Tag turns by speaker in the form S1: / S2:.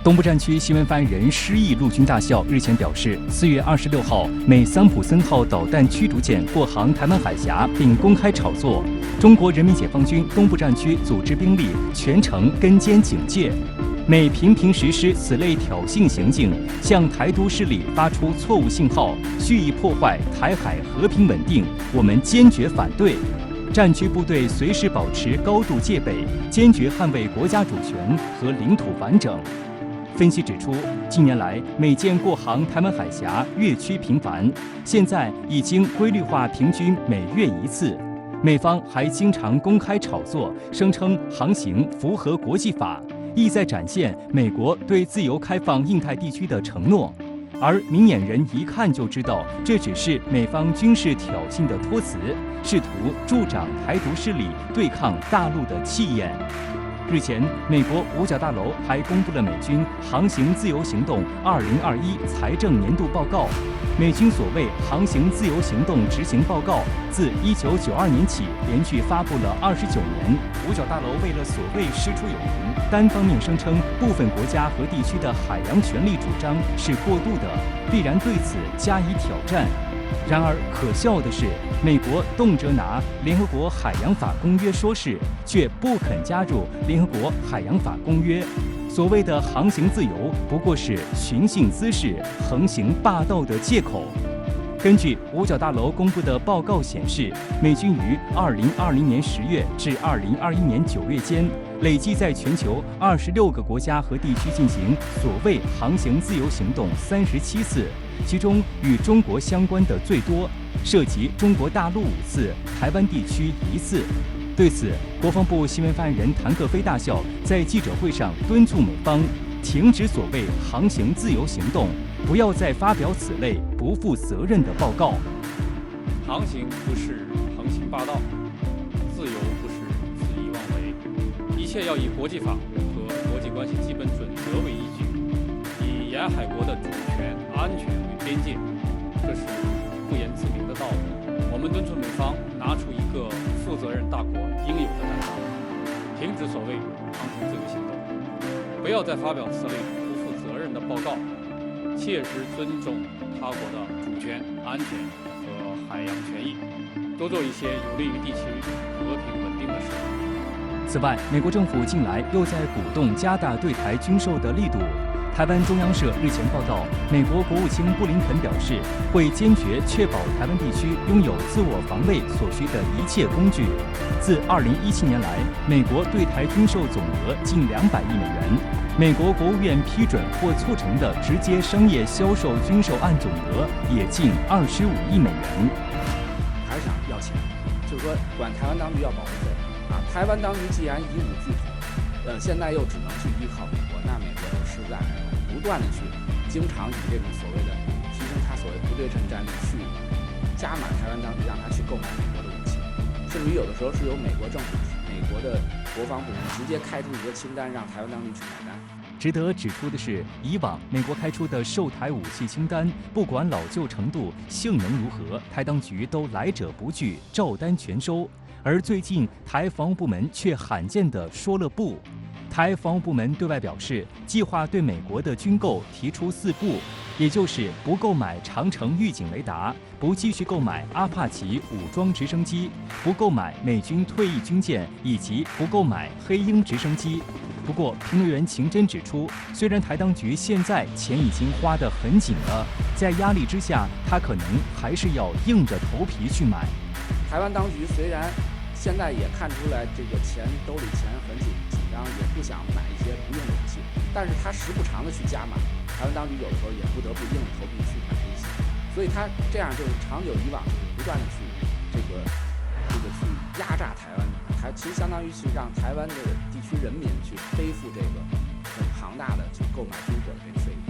S1: 东部战区新闻发言人施毅陆军大校日前表示，4月26号，美桑普森号导弹驱逐舰过航台湾海峡，并公开炒作。中国人民解放军东部战区组织兵力全程跟监警戒，美频频实施此类挑衅行径，向台独势力发出错误信号，蓄意破坏台海和平稳定，我们坚决反对。战区部队随时保持高度戒备，坚决捍卫国家主权和领土完整。分析指出，近年来美舰过航台湾海峡越趋频繁，现在已经规律化，平均每月1次。美方还经常公开炒作，声称航行符合国际法，意在展现美国对自由开放印太地区的承诺。而明眼人一看就知道，这只是美方军事挑衅的托词，试图助长台独势力对抗大陆的气焰。日前，美国五角大楼还公布了美军航行自由行动2021财政年度报告。美军所谓航行自由行动执行报告，自1992年起连续发布了29年。五角大楼为了所谓师出有名，单方面声称部分国家和地区的海洋权利主张是过度的，必然对此加以挑战。然而可笑的是，美国动辄拿联合国海洋法公约说事，却不肯加入联合国海洋法公约。所谓的航行自由，不过是寻衅滋事、横行霸道的借口。根据五角大楼公布的报告显示，美军于2020年10月至2021年9月间，累计在全球26个国家和地区进行所谓航行自由行动37次，其中与中国相关的最多，涉及中国大陆5次，台湾地区1次。对此，国防部新闻发言人谭克飞大校在记者会上敦促美方停止所谓航行自由行动，不要再发表此类不负责任的报告。
S2: 航行不是横行霸道，自由不是恣意妄为，一切要以国际法和国际关系基本准则为依据，以沿海国的主权、安全为边界，这是不言自明的道理。我们敦促美方拿出一个负责任大国应有的担当，停止所谓航行自由行动，不要再发表此类不负责任的报告，切实尊重他国的主权、安全和海洋权益，多做一些有利于地区和平稳定的事。
S1: 此外，美国政府近来又在鼓动加大对台军售的力度。台湾中央社日前报道，美国国务卿布林肯表示，会坚决确保台湾地区拥有自我防卫所需的一切工具。自2017年来，美国对台军售总额近200亿美元，美国国务院批准或促成的直接商业销售军售案总额也近25亿美元。
S3: 还是想要钱，就是说管台湾当局要保护费啊！台湾当局既然以武拒统，现在又只能去依靠美国，那美国就实在不断的去经常以这种所谓的提升它所谓不对称战力去加码台湾当局，让他去购买美国的武器，甚至于有的时候是由美国政府、美国的国防部门直接开出一个清单，让台湾当局去买单。
S1: 值得指出的是，以往美国开出的售台武器清单，不管老旧程度、性能如何，台当局都来者不拒，照单全收。而最近，台防务部门却罕见地说了不。台防务部门对外表示，计划对美国的军购提出4不，也就是不购买长程预警雷达，不继续购买阿帕奇武装直升机，不购买美军退役军舰，以及不购买黑鹰直升机。不过，评论员秦真指出，虽然台当局现在钱已经花得很紧了，在压力之下，他可能还是要硬着头皮去买。
S3: 台湾当局虽然现在也看出来这个兜里钱很紧张，也不想买一些不用的武器，但是他时不常的去加码，台湾当局有的时候也不得不硬着头皮去买一些，所以他这样就是长久以往不断的去去压榨台湾，其实相当于是让台湾的地区人民去背负这个很庞大的去购买军火的这个费用。